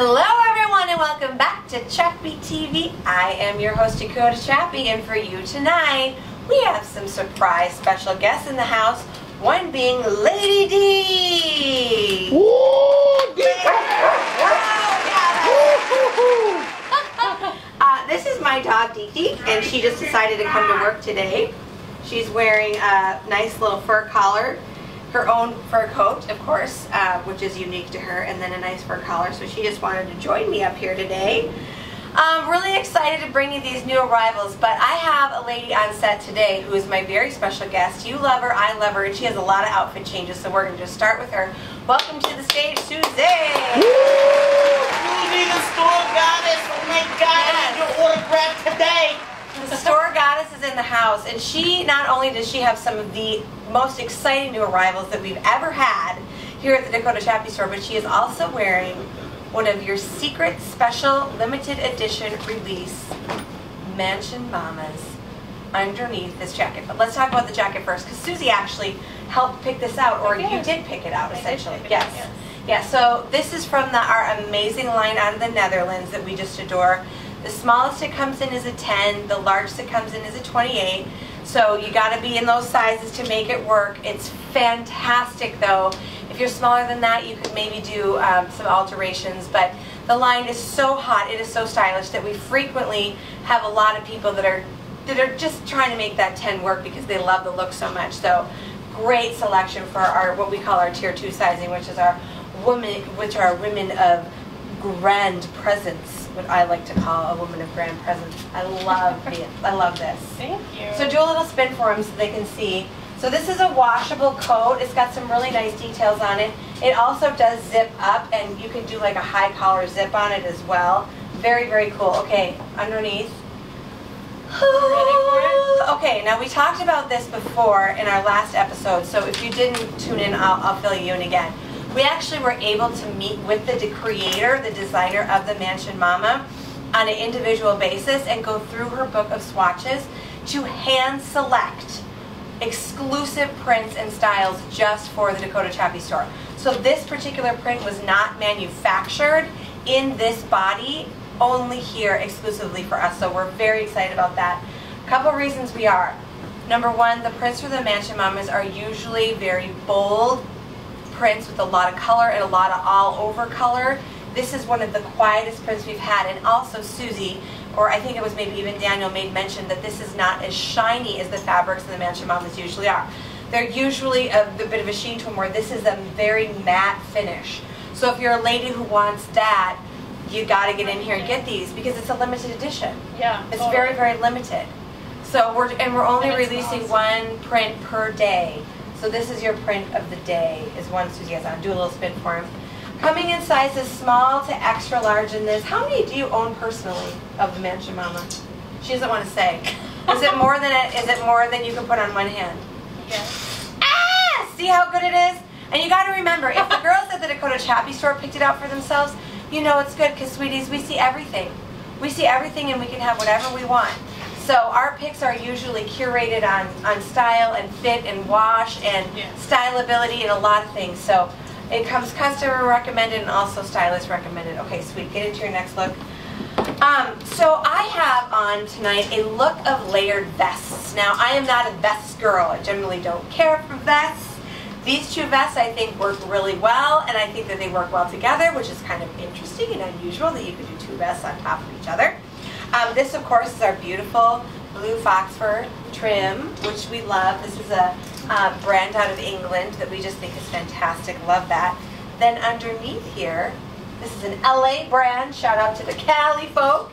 Hello everyone and welcome back to Chappy TV. I am your host Dakota Chappy, and for you tonight we have some surprise special guests in the house, one being Lady D. This is my dog Dee, and she just decided to come to work today. She's wearing a nice little fur collar, her own fur coat, of course, which is unique to her, and then a nice fur collar. So she just wanted to join me up here today. I'm really excited to bring you these new arrivals, but I have a lady on set today who is my very special guest. You love her, I love her, and she has a lot of outfit changes, so we're going to just start with her. Welcome to the stage, Susie! Susie, the store goddess! Oh my God, I need your autograph today! The store goddess is in the house, and she, not only does she have some of the most exciting new arrivals that we've ever had here at the Dakota Chappy store, but she is also wearing one of your secret special limited edition release Mansion Mamas underneath this jacket. But let's talk about the jacket first, because Susie actually helped pick this out, or you did pick it out essentially. Yes. Yeah, so this is from our amazing line out of the Netherlands that we just adore. The smallest it comes in is a 10, the largest it comes in is a 28. So you got to be in those sizes to make it work. It's fantastic though. If you're smaller than that, you could maybe do some alterations, but the line is so hot, it is so stylish that we frequently have a lot of people that are just trying to make that 10 work because they love the look so much. So great selection for our what we call our tier 2 sizing, which is our women of grand presence, what I like to call a woman of grand presence. I love it. I love this. Thank you. So do a little spin for them so they can see. So this is a washable coat. It's got some really nice details on it. It also does zip up, and you can do like a high collar zip on it as well. Very, very cool. Okay, underneath. Ready for it? Okay, now we talked about this before in our last episode, so if you didn't tune in, I'll fill you in again. We actually were able to meet with the creator, the designer of the Mansion Mama, on an individual basis and go through her book of swatches to hand select exclusive prints and styles just for the Dakota Chappy store. So this particular print was not manufactured in this body, only here exclusively for us. So we're very excited about that. A couple reasons we are. Number one, the prints for the Mansion Mamas are usually very bold prints with a lot of color and a lot of all over color. This is one of the quietest prints we've had, and also Susie, or I think it was maybe even Daniel, made mention that this is not as shiny as the fabrics in the Mansion Mamas usually are. They're usually a bit of a sheen to them, where this is a very matte finish. So if you're a lady who wants that, you got to get in here and get these because it's a limited edition. Yeah. It's very, very limited. So we're only releasing awesome. one print per day. So this is your print of the day, is one Susie has on. Do a little spin for him. Coming in sizes small to extra large in this. How many do you own personally of the Mansion Mama? She doesn't want to say. Is it more than you can put on one hand? Yes. Ah! See how good it is? And you got to remember, if the girls at the Dakota Chappy store picked it out for themselves, you know it's good because, sweeties, we see everything. We see everything and we can have whatever we want. So our picks are usually curated on style and fit and wash and styleability and a lot of things. So it comes customer recommended and also stylist recommended. Okay, sweet. Get into your next look. So I have on tonight a look of layered vests. Now, I am not a vest girl. I generally don't care for vests. These two vests I think work really well, and I think that they work well together, which is kind of interesting and unusual that you could do two vests on top of each other. This, of course, is our beautiful blue fox fur trim, which we love. This is a brand out of England that we just think is fantastic. Love that. Then underneath here, this is an LA brand. Shout out to the Cali folk.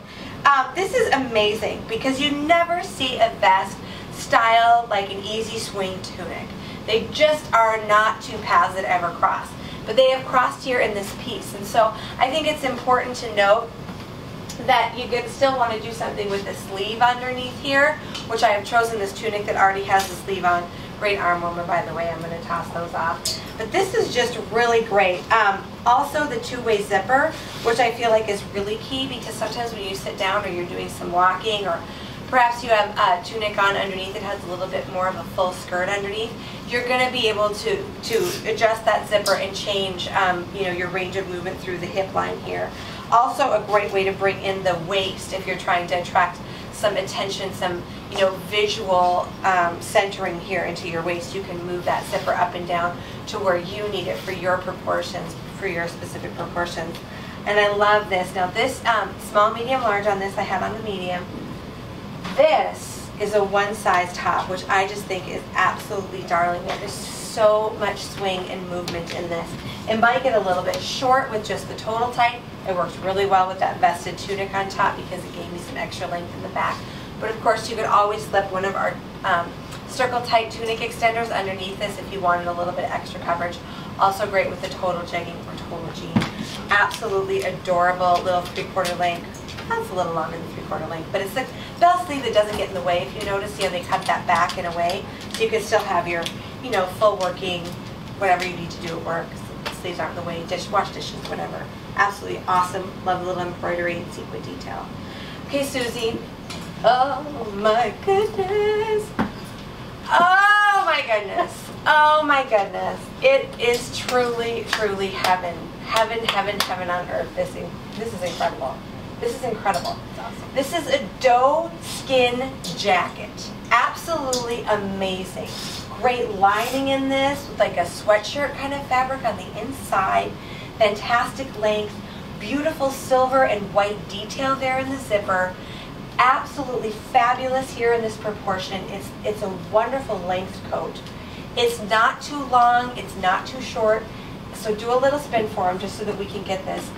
This is amazing because you never see a vest styled like an easy swing tunic. They just are not two paths that ever cross. But they have crossed here in this piece. And so I think it's important to note that you could still want to do something with the sleeve underneath here, which I have chosen this tunic that already has the sleeve on. Great arm warmer, by the way. I'm going to toss those off. But this is just really great. Also the two-way zipper, which I feel like is really key because sometimes when you sit down or you're doing some walking, or perhaps you have a tunic on underneath that has a little bit more of a full skirt underneath, you're going to be able to adjust that zipper and change your range of movement through the hip line here. Also a great way to bring in the waist if you're trying to attract some attention, some visual centering here into your waist. You can move that zipper up and down to where you need it for your proportions, for your specific proportions. And I love this. Now this small, medium, large on this I have on the medium. This is a one size top, which I just think is absolutely darling. There's so much swing and movement in this. It might get a little bit short with just the total tight. It works really well with that vested tunic on top because it gave me some extra length in the back. But of course you could always slip one of our circle tight tunic extenders underneath this if you wanted a little bit extra coverage. Also great with the total jegging or total jean. Absolutely adorable little 3/4 length. That's a little longer than 3/4 length, but it's the bell sleeve that doesn't get in the way. If you notice, they cut that back in a way, so you can still have your, full working, whatever you need to do at work. So the sleeves aren't in the way. Wash dishes, whatever. Absolutely awesome. Love the little embroidery and sequin detail. Okay, Susie. Oh my goodness. Oh my goodness. Oh my goodness. It is truly, truly heaven. Heaven, heaven, heaven on earth. This is incredible. This is incredible. Awesome. This is a doe skin jacket. Absolutely amazing. Great lining in this with like a sweatshirt kind of fabric on the inside. Fantastic length. Beautiful silver and white detail there in the zipper. Absolutely fabulous here in this proportion. It's a wonderful length coat. It's not too long. It's not too short. So do a little spin for them just so that we can get this.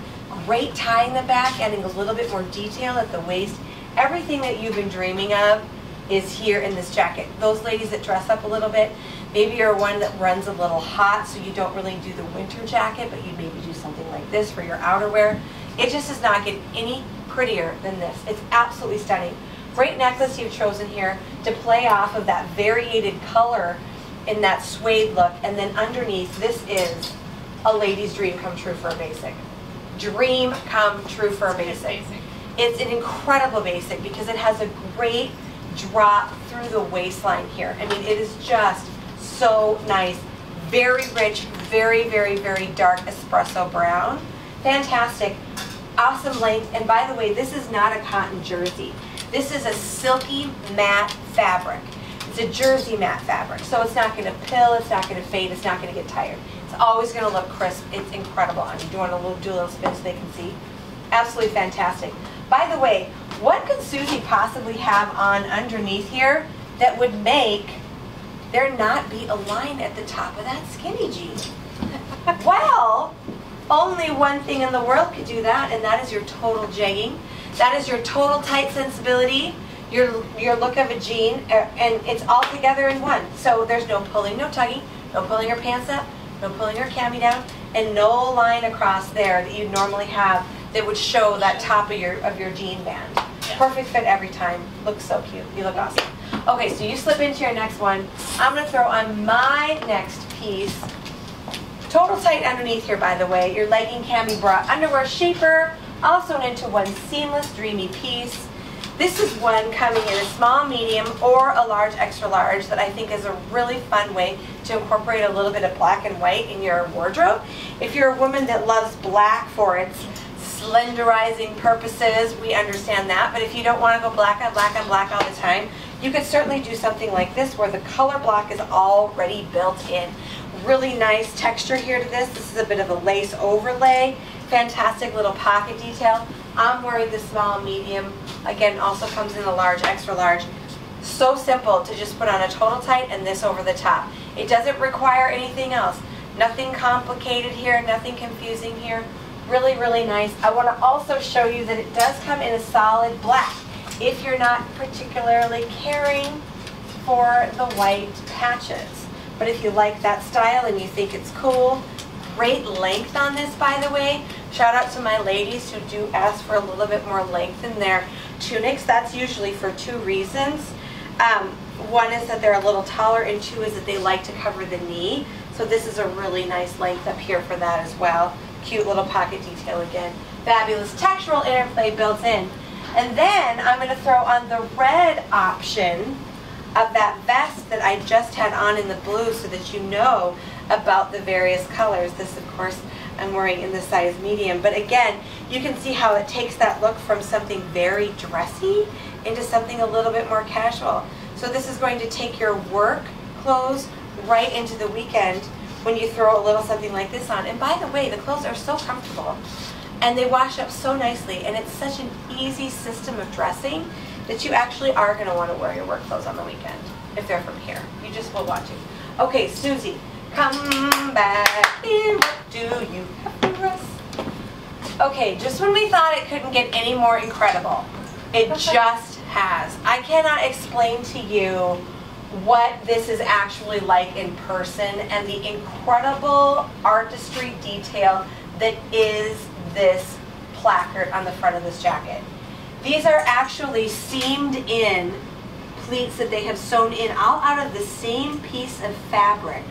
Great tie in the back, adding a little bit more detail at the waist. Everything that you've been dreaming of is here in this jacket. Those ladies that dress up a little bit, maybe you're one that runs a little hot, so you don't really do the winter jacket, but you maybe do something like this for your outerwear. It just does not get any prettier than this. It's absolutely stunning. Great necklace you've chosen here to play off of that variated color in that suede look, and then underneath, this is a lady's dream come true for a basic. Dream come true for a basic. It's an incredible basic because it has a great drop through the waistline here. I mean, it is just so nice. Very rich, very, very, very dark espresso brown. Fantastic. Awesome length. And by the way, this is not a cotton jersey. This is a silky matte fabric. It's a jersey matte fabric. So it's not going to pill, it's not going to fade, it's not going to get tired. It's always going to look crisp. It's incredible on you. Do you want to do a little spin so they can see? Absolutely fantastic. By the way, what could Susie possibly have on underneath here that would make there not be a line at the top of that skinny jean? Well, only one thing in the world could do that, and that is your total jegging. That is your total tight sensibility, your look of a jean, and it's all together in one. So there's no pulling, no tugging, no pulling your pants up, no pulling your cami down, and no line across there that you normally have that would show that top of your jean band. Yeah. Perfect fit every time. Looks so cute. You look awesome. Okay, so you slip into your next one. I'm going to throw on my next piece. Total tight underneath here, by the way. Your legging cami bra underwear shaper, also into one seamless, dreamy piece. This is one coming in a small, medium, or a large, extra large that I think is a really fun way to incorporate a little bit of black and white in your wardrobe. If you're a woman that loves black for its slenderizing purposes, we understand that. But if you don't want to go black on black on black all the time, you could certainly do something like this where the color block is already built in. Really nice texture here to this. This is a bit of a lace overlay. Fantastic little pocket detail. I'm wearing the small, medium. Again, also comes in a large, extra large. So simple to just put on a total tight and this over the top. It doesn't require anything else. Nothing complicated here, nothing confusing here. Really, really nice. I want to also show you that it does come in a solid black if you're not particularly caring for the white patches. But if you like that style and you think it's cool, great length on this, by the way. Shout out to my ladies who do ask for a little bit more length in their tunics. That's usually for two reasons. One is that they're a little taller, and two is that they like to cover the knee. So this is a really nice length up here for that as well. Cute little pocket detail again. Fabulous textural interplay built in. And then I'm going to throw on the red option of that vest that I just had on in the blue so that you know about the various colors. This, of course, I'm wearing in the size medium. But again, you can see how it takes that look from something very dressy into something a little bit more casual. So this is going to take your work clothes right into the weekend when you throw a little something like this on. And by the way, the clothes are so comfortable and they wash up so nicely, and it's such an easy system of dressing that you actually are going to want to wear your work clothes on the weekend if they're from here. You just will watch it. Okay, Susie, come back here. What do you have for us? Okay, just when we thought it couldn't get any more incredible, it just has. I cannot explain to you what this is actually like in person and the incredible artistry detail that is this placard on the front of this jacket. These are actually seamed in pleats that they have sewn in all out of the same piece of fabric.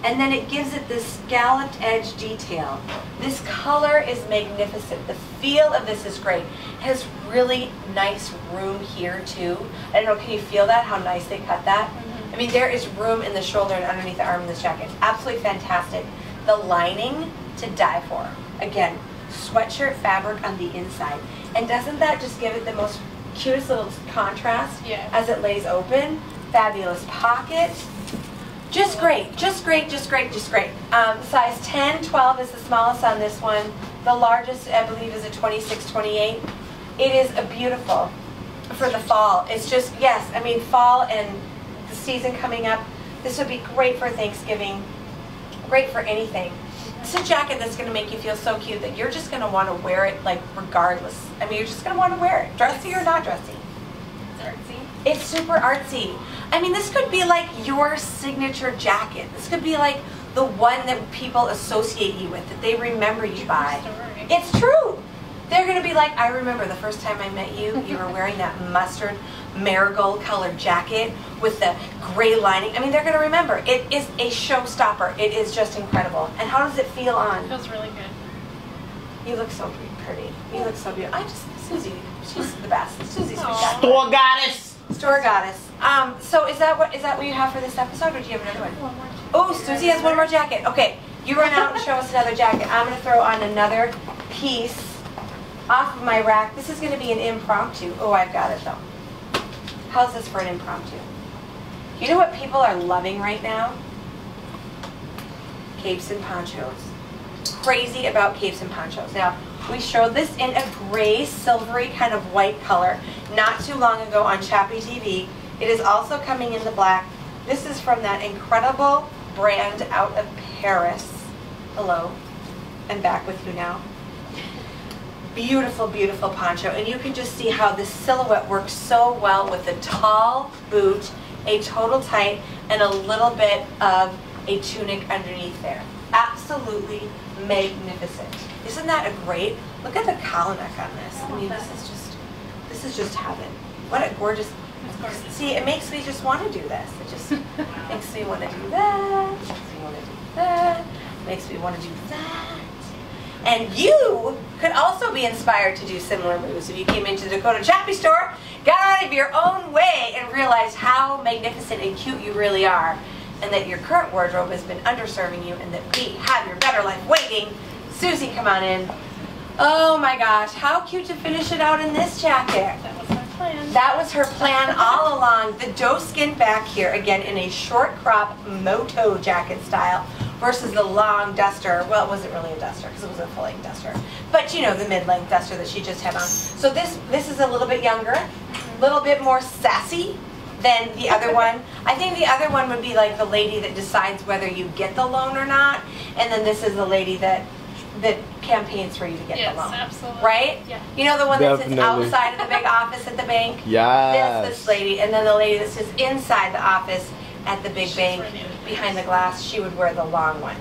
And then it gives it this scalloped edge detail. This color is magnificent. The feel of this is great. It has really nice room here too. I don't know, can you feel that, how nice they cut that? I mean, there is room in the shoulder and underneath the arm in this jacket. Absolutely fantastic. The lining to die for. Again, sweatshirt fabric on the inside. And doesn't that just give it the most cutest little contrast as it lays open? Fabulous pocket. Just great, just great, just great, just great. Size 10, 12 is the smallest on this one. The largest, I believe, is a 26, 28. It is a beautiful for the fall. It's just, yes, I mean, fall and the season coming up, this would be great for Thanksgiving, great for anything. It's a jacket that's going to make you feel so cute that you're just going to want to wear it, like, regardless. I mean, you're just going to want to wear it, dressy or not dressy. It's artsy. It's super artsy. I mean, this could be like your signature jacket. This could be like the one that people associate you with, that they remember you by. It's true. They're going to be like, I remember the first time I met you, you were wearing that mustard marigold colored jacket with the gray lining. I mean, they're going to remember. It is a showstopper. It is just incredible. And how does it feel on? It feels really good. You look so pretty. You look so beautiful. Susie, she's the best. Susie Spectacular. Store goddess. Store goddess. So is that what you have for this episode, or do you have another one? One more. Oh, Susie has one more jacket. Okay, you run out and show us another jacket. I'm going to throw on another piece off of my rack. This is going to be an impromptu. Oh, I've got it though. How's this for an impromptu? You know what people are loving right now? Capes and ponchos. Crazy about capes and ponchos. Now, we showed this in a gray, silvery kind of white color not too long ago on Chappy TV. It is also coming in the black. This is from that incredible brand out of Paris. Hello, I'm back with you now. Beautiful, beautiful poncho. And you can just see how this silhouette works so well with a tall boot, a total tight, and a little bit of a tunic underneath there. Absolutely magnificent. Isn't that a great? Look at the collar neck on this. I mean, this is just heaven. What a gorgeous. See, it makes me just want to do this. It just makes me want to do that. Makes me want to do that. Makes me want to do that. And you could also be inspired to do similar moves if you came into the Dakota Chappy store, got out of your own way, and realized how magnificent and cute you really are, and that your current wardrobe has been underserving you, and that we have your better life waiting. Susie, come on in. Oh my gosh, how cute to finish it out in this jacket. That was my plan. That was her plan all along. The doe skin back here, again in a short crop moto jacket style versus the long duster. Well, it wasn't really a duster because it was a full-length duster. But you know, the mid-length duster that she just had on. So this is a little bit younger, a little bit more sassy than the other one. I think the other one would be like the lady that decides whether you get the loan or not. And then this is the lady that campaigns for you to get the loan. Yes, absolutely. Right? Yeah. You know the one that sits Definitely. outside of the big office at the bank? Yes. This lady. And then the lady that sits inside the office at the big She's bank renewed. behind the glass, she would wear the long one.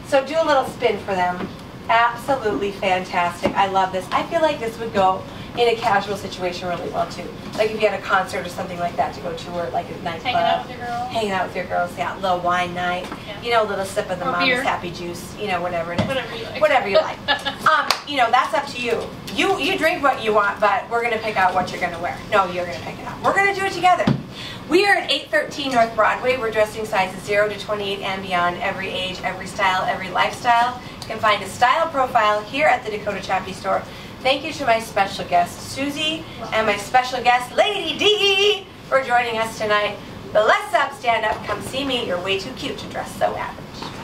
So do a little spin for them. Absolutely fantastic. I love this. I feel like this would go in a casual situation really well too. Like if you had a concert or something like that to go to, or like a nightclub. Hanging out with your girls. Hanging out with your girls, yeah, a little wine night. Yeah. You know, a little sip of the Or mom's beer. happy juice, you know, whatever it is. Whatever you like. Whatever you like. You know, that's up to you. You drink what you want, but we're going to pick out what you're going to wear. No, you're going to pick it out. We're going to do it together. We are at 813 North Broadway. We're dressing sizes 0 to 28 and beyond, every age, every style, every lifestyle. can find a style profile here at the Dakota Chappy store. Thank you to my special guest, Susie, and my special guest, Lady D, for joining us tonight. But let's up, stand up, come see me. You're way too cute to dress so average.